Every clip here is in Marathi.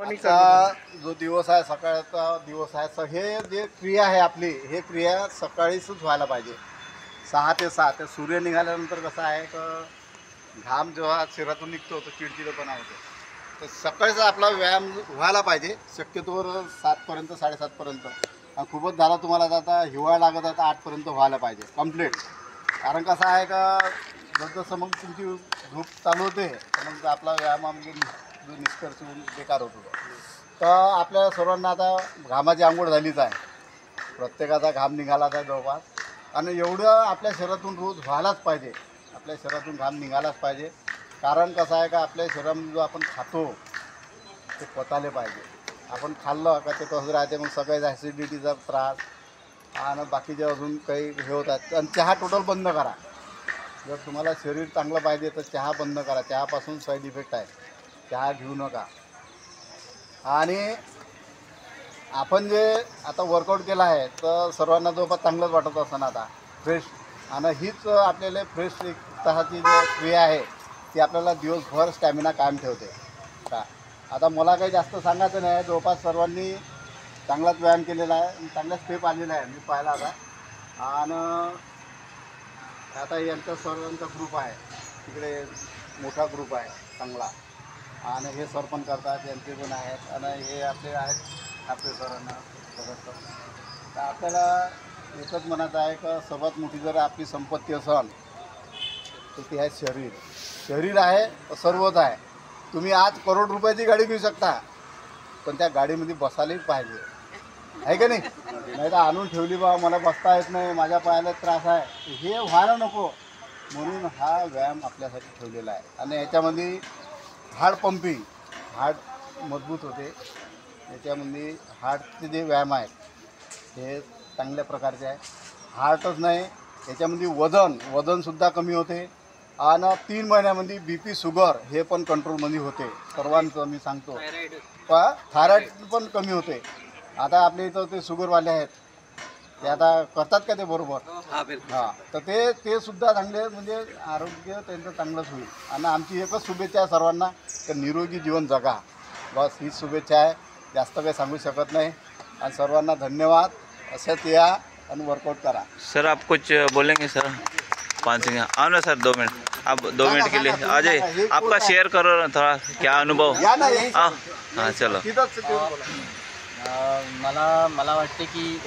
आता जो दिवस आहे सकाळचा दिवस आहे हे जे क्रिया आहे आपली हे क्रिया सकाळीच व्हायला पाहिजे 6 ते 7. तर सूर्य निघाल्यानंतर कसं आहे तर घाम जेव्हा शरीरातून निघतो तो चिडचिडपणा होतो. तर सकाळचा आपला व्यायाम व्हायला पाहिजे शक्यतोवर 7पर्यंत 7:30पर्यंत. आणि खूपच झाला तुम्हाला आता हिवाळा लागत आहे तर 8पर्यंत व्हायला पाहिजे कंप्लीट. कारण कसं आहे का जसं मग तुमची झोप चालू होते तर मग आपला व्यायाम म्हणजे जो निष्कर्ष बेकार होतो. तर आपल्या सर्वांना आता घामाची आंघोळ झालीच आहे. प्रत्येकाचा घाम निघालाच आहे जवळपास. आणि एवढं आपल्या शरीरातून रोज व्हायलाच पाहिजे. आपल्या शरीरातून घाम निघालाच पाहिजे. कारण कसं आहे का आपल्या शरीरामध्ये जो आपण खातो ते पचायला पाहिजे. आपण खाल्लं का ते तसं राहते मग सगळ्याच ॲसिडिटीचा त्रास आणि बाकीचे अजून काही हे होतात. आणि चहा टोटल बंद करा. जर तुम्हाला शरीर चांगलं पाहिजे तर चहा बंद करा. चहापासून साईड इफेक्ट आहे. चहा घेऊ नका. आणि आपण जे आता वर्कआउट केलं आहे तर सर्वांना जवळपास चांगलंच वाटत असतं आता फ्रेश. आणि हीच आपल्याला फ्रेश एक तहाची जी क्रिया आहे ती आपल्याला दिवसभर स्टॅमिना कायम ठेवते का. आता मला काही जास्त सांगायचं नाही. जवळपास सर्वांनी चांगलाच व्यायाम केलेला आहे. चांगला स्टेप आलेला आहे मी पाहिला आता. आणि आता यांचा सर्वांचा ग्रुप आहे तिकडे मोठा ग्रुप आहे चांगला. आणि हे सर पण करतात यांचे पण आहेत. आणि हे आपले आहेत आपले सरांना बघत. तर आपल्याला एकच म्हणायचं आहे का सर्वात मोठी जर आपली संपत्ती असेल तर ती आहे शरीर. शरीर आहे तर सर्वच आहे. तुम्ही आज करोड रुपयाची गाडी घेऊ शकता पण त्या गाडीमध्ये बसायलाही पाहिजे आहे का नाही. नाही तर आणून ठेवली बा मला बसता येत नाही माझ्या पायाला त्रास आहे हे व्हायला नको. म्हणून हा व्यायाम आपल्यासाठी ठेवलेला आहे. आणि याच्यामध्ये हार्ट पंपिंग हार्ट मजबूत होते. याच्यामध्ये हार्टचे जे व्यायाम आहेत हे चांगल्या प्रकारचे आहे. हार्टच नाही याच्यामध्ये वजनसुद्धा कमी होते. आणि 3 महिन्यामध्ये BP शुगर हे पण कंट्रोलमध्ये होते. सर्वांचं मी सांगतो थायरॉइड पण कमी होते. आता आपल्या इथं ते शुगरवाले आहेत ते आता करतात का ते बरोबर. हां तर ते सुद्धा चांगले म्हणजे आरोग्य त्यांचं चांगलंच होईल. आणि आमची एकच शुभेच्छा आहे सर्वांना तर निरोगी जीवन जगा. बस हीच शुभेच्छा आहे. जास्त काही सांगू शकत नाही. आणि सर्वांना धन्यवाद. असंच या और वर्कआउट करा. सर आप कुछ बोलेंगे सर 5 सेकंड. आओ ना सर 2 मिनट. आप 2 मिनट के लिए आ जाइए. आपका शेयर करो ना थोड़ा क्या अनुभव. हाँ चलो. मला वाटते की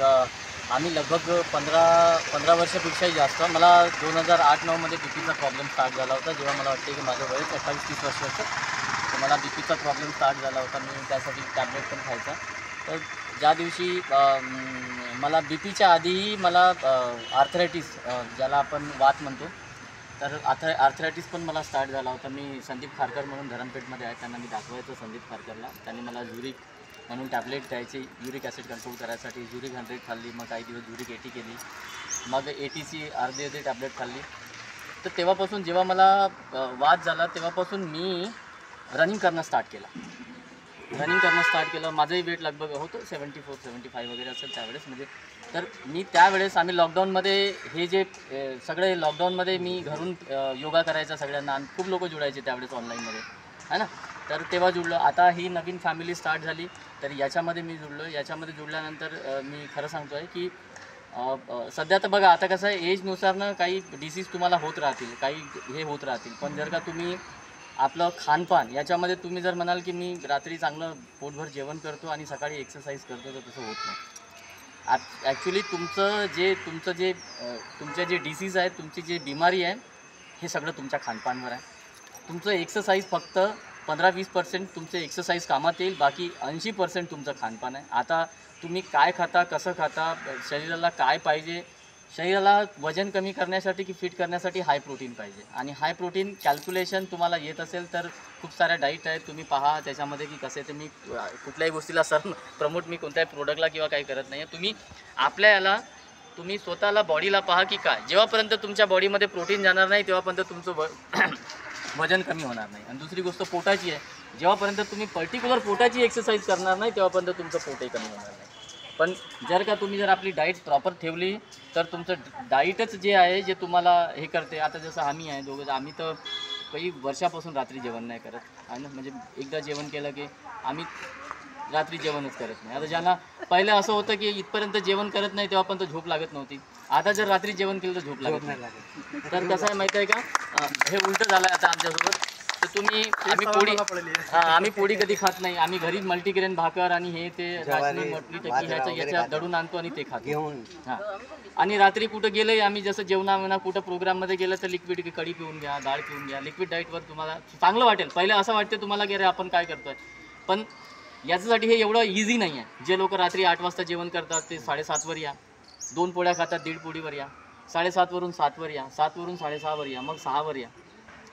आम्ही लगभग 15 वर्षापेक्षाही जास्त मला 2008-9मध्ये बीपीचा प्रॉब्लेम स्टार्ट झाला होता. जेव्हा मला वाटते की माझं वय 28-30 वर्षाचं तर मला बीपीचा प्रॉब्लेम स्टार्ट झाला होता. मी त्यासाठी टॅबलेट पण खायचा. तर ज्या दिवशी मला बीपीच्या आधीही मला आर्थरायटिस ज्याला आपण वात म्हणतो तर आर्थरायटिस पण मला स्टार्ट झाला होता. मी संदीप खारकर म्हणून धरणपेठमध्ये आहे त्यांना मी दाखवायचं संदीप खारकरला. त्यांनी मला ज्युरिक म्हणून टॅबलेट द्यायची युरिक ॲसिड कंट्रोल करायसाठी. ज्युरिक 100 खाल्ली. मग काही दिवस ज्युरिक 80 केली. मग 80ची अर्धी टॅबलेट खाल्ली. तर तेव्हापासून जेव्हा मला वाद झाला तेव्हापासून मी रनिंग करणं स्टार्ट केलं. माझंही वेट लगभग होतं 74-75 वगैरे असेल त्यावेळेस. म्हणजे तर मी त्यावेळेस आम्ही लॉकडाऊनमध्ये हे जे सगळे लॉकडाऊनमध्ये मी घरून योगा करायचा सगळ्यांना. आणि खूप लोक जुडायचे त्यावेळेस ऑनलाईनमध्ये है ना. तर तेव्हा जुडलो. आता ही नवीन फॅमिली स्टार्ट झाली तर याच्यामध्ये मी जुडलो. याच्यामध्ये जुडल्यानंतर मी खरं सांगतो आहे की सध्या तर बघा आता कसं आहे एजनुसार ना काही डिसीज तुम्हाला होत राहतील काही हे होत राहतील. पण जर का तुम्ही आपलं खानपान याच्यामध्ये तुम्ही जर म्हणाल की मी रात्री चांगलं पोटभर जेवण करतो आणि सकाळी एक्सरसाइज करतो तर तसं होत नाही. ॲक्च्युली तुमचे जे डिसीज आहेत तुमची जी बिमारी आहे हे सगळं तुमच्या खानपानवर आहे. तुमचं एक्सरसाइज फक्त 15-20% तुमचे एक्सरसाइज कामात येईल. बाकी 80% तुमचं खानपान आहे. आता तुम्ही काय खाता कसं खाता शरीराला काय पाहिजे. शरीराला वजन कमी करण्यासाठी की फिट करण्यासाठी हाय प्रोटीन पाहिजे. आणि हाय प्रोटीन कॅल्क्युलेशन तुम्हाला येत असेल तर खूप साऱ्या डाईट आहेत तुम्ही पहा त्याच्यामध्ये की कसे. ते मी कुठल्याही गोष्टीला प्रमोट मी कोणत्याही प्रोडक्टला किंवा काही करत नाही आहे. तुम्ही स्वतःला बॉडीला पहा की काय. जेव्हापर्यंत तुमच्या बॉडीमध्ये प्रोटीन जाणार नाही तेव्हापर्यंत तुमचं वजन कमी होणार नाही. आणि दुसरी गोष्ट पोटाची आहे. जेव्हापर्यंत तुम्ही पर्टिक्युलर पोटाची एक्सरसाइज करणार नाही तेव्हापर्यंत तुमचं पोटही कमी होणार नाही. पण जर आपली डाईट प्रॉपर ठेवली तर तुमचं डाईटच जे आहे जे तुम्हाला हे करते. आता जसं आम्ही आहे दोघं आम्ही तर काही वर्षापासून रात्री जेवण नाही करत. आणि म्हणजे एकदा जेवण केलं की आम्ही रात्री जेवणच करत नाही. आता ज्यांना पहिलं असं होतं की इथपर्यंत जेवण करत नाही तेव्हा पण तो झोप लागत नव्हती. आता जर रात्री जेवण केलं तर झोप लागत नाही. तर कसं आहे माहिती आहे का, हे उलटं झालं आता आमच्यासोबत. तर आम्ही पोळी कधी खात नाही. आम्ही घरी मल्टीग्रेन भाकर आणि हे ते राजनी मटली टक्की याच्या दडून आणतो आणि ते खातो. हां, आणि रात्री कुठं गेलंय आम्ही, जसं जेवणा कुठं प्रोग्राममध्ये गेलं तर लिक्विड कढी पिऊन घ्या, डाळ पिऊन घ्या. लिक्विड डाईटवर तुम्हाला चांगलं वाटेल. पहिलं असं वाटतं तुम्हाला की अरे आपण काय करतोय, पण याच्यासाठी हे एवढं इझी नाही आहे. जे लोक रात्री 8 वाजता जेवण करतात ते 7:30वर या, 2 पोळ्या खातात 1.5 पोळीवर या, 7:30वरून 7वर या, 7वरून 6:30वर या, मग 6वर या.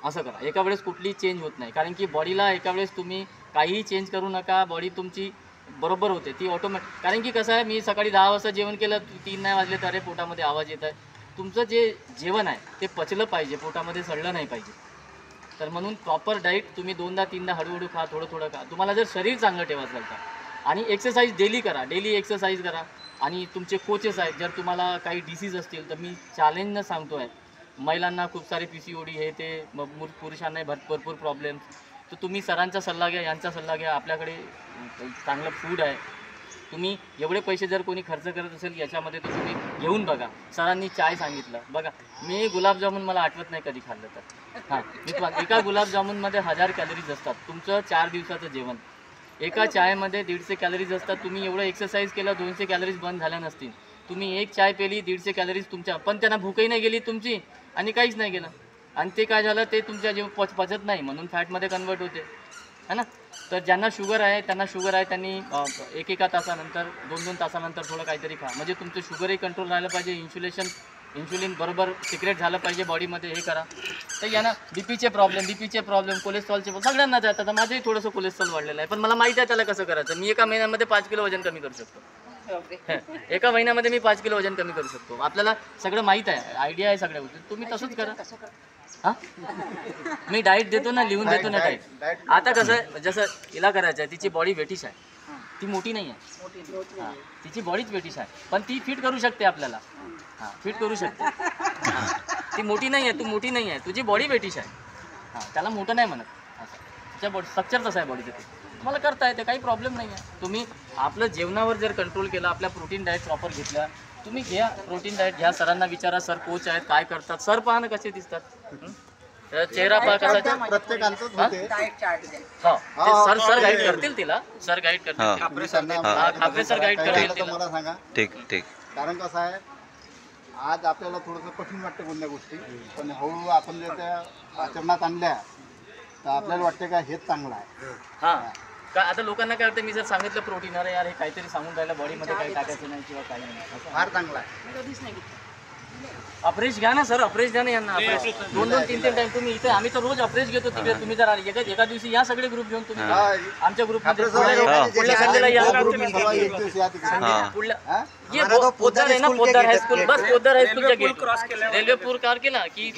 असं करा. एका वेळेस कुठलीही चेंज होत नाही, कारण की बॉडीला एका वेळेस तुम्ही काहीही चेंज करू नका, बॉडी तुमची बरोबर होते ती ऑटोमॅटिक. कारण की कसं आहे, मी सकाळी 10 वाजता जेवण केलं, 3 नाही वाजले तर पोटामध्ये आवाज येत आहे. तुमचं जे जेवण आहे ते पचलं पाहिजे, पोटामध्ये सडलं नाही पाहिजे. तर म्हणून प्रॉपर डाईट तुम्ही 2दा-3दा हळूहळू खा, थोडं खा. तुम्हाला जर शरीर चांगलं ठेवायचं असेल तर, आणि एक्सरसाइज डेली करा, डेली एक्सरसाइज करा. आणि तुमचे कोचेस आहेत, जर तुम्हाला काही डिसीज असतील तर मी चॅलेंजनं सांगतो आहे, महिलांना खूप सारे PCOD हे ते, पुरुषांनाही भरपूर प्रॉब्लेम्स. तर तुम्ही सरांचा सल्ला घ्या, यांचा सल्ला घ्या. आपल्याकडे चांगलं फूड आहे. तुम्ही एवढे पैसे जर कोणी खर्च करत असेल याच्यामध्ये तर तुम्ही घेऊन बघा. सरांनी चाय सांगितलं बघा, मी गुलाबजामुन मला आठवत नाही कधी खाल्लं तर. हां, मी तुम्हाला एका गुलाबजामुनमध्ये 1000 कॅलरीज असतात. तुमचं 4 दिवसाचं जेवण. एका चायमध्ये 150 कॅलरीज असतात. तुम्ही एवढं एक्सरसाइज केलं 200 कॅलरीज बंद झाल्या नसतील. तुम्ही एक चाय पेली 150 कॅलरीज तुमच्या, पण त्यांना भूकही नाही गेली तुमची आणि काहीच नाही गेलं. आणि ते काय झालं, ते तुमच्या जेवण पचत नाही म्हणून फॅटमध्ये कन्वर्ट होते, है ना. तर ज्यांना शुगर आहे त्यांनी एका तासानंतर 2-2 तासानंतर थोडं काहीतरी खा, म्हणजे तुमचं शुगरही कंट्रोल राहिलं पाहिजे, इन्शुलिन बरोबर सिक्रेट झालं पाहिजे बॉडीमध्ये, हे करा. तर यांना बीपीचे प्रॉब्लेम, कोलेस्ट्रॉलचे सगळ्यांनाच आहेत. आता माझंही थोडंसं कोलेस्ट्रॉल वाढलेलं आहे, पण मला माहिती आहे त्याला कसं करायचं. मी एका महिन्यामध्ये 5 किलो वजन कमी करू शकतो. एका महिन्यामध्ये मी 5 किलो वजन कमी करू शकतो. आपल्याला सगळं माहीत आहे, आयडिया आहे सगळ्या गोष्टी. तुम्ही तसंच करा. हां, मी डाईट देतो ना, लिहून देतो ना डाईट. आता कसं आहे, जसं हिला करायचं आहे, तिची बॉडी वेटिश आहे, ती मोठी नाही आहे. हां, तिची बॉडीच वेटिश आहे, पण ती फिट करू शकते आपल्याला. हां, फिट करू शकते. हां, ती मोठी नाही आहे, तू मोठी नाही आहे, तुझी बॉडी वेटिश आहे. हां, त्याला मोठं नाही म्हणत. असं तुझ्या बॉडी स्ट्रक्चर तसं आहे बॉडीचं, ते तुम्हाला करता येते, काही प्रॉब्लेम नाही आहे. तुम्ही आपलं जेवणावर जर कंट्रोल केला, आपल्या प्रोटीन डाएट प्रॉपर घेतला, तुम्ही घ्या प्रोटीन डाएट घ्या. सरांना विचारा, सर कोच आहेत, काय करतात. सर पहा ना कसे दिसतात, चेहरा पहा कसा. प्रत्येकांचंच होते. हो, सर गाईड करतील तिला, सर गाईड करतील. तुम्ही त्यांना आपले सर गाईड काय करतील झालं तर तिला. मला सांगा. ठीक. कारण कसं आहे, आज आपल्याला थोडंसं कठीण वाटतं कोणत्या गोष्टी, पण हळूहळू आपण जर त्या आचरणात आणल्या तर आपल्याला वाटते का हेच चांगलं आहे. हां, का आता लोकांना काय वाटतं, मी जर सांगितलं प्रोटीन, अरे यार हे काहीतरी सांगून राहिलं, बॉडीमध्ये काही टाकायचं नाही किंवा काही नाही. असं फार चांगलं आहे. अप्रेश घ्या ना सर, अप्रेश घ्या ना यांना. 2-2, 3-3 टाइम तुम्ही इथे, आम्ही तर रोज अप्रेश घेतो तिकडे. तुम्ही जर एका दिवशी या सगळे ग्रुप घेऊन तुम्ही आमच्या ग्रुपमध्ये पुढल्या संडेला या. एक दिवस या तिकडे. पुढल्या ये पोद्दार आहे ना, पोद्दार हायस्कूल, बस पोद्दार हायस्कूलच्या गेट रेल्वे पूर कार केला की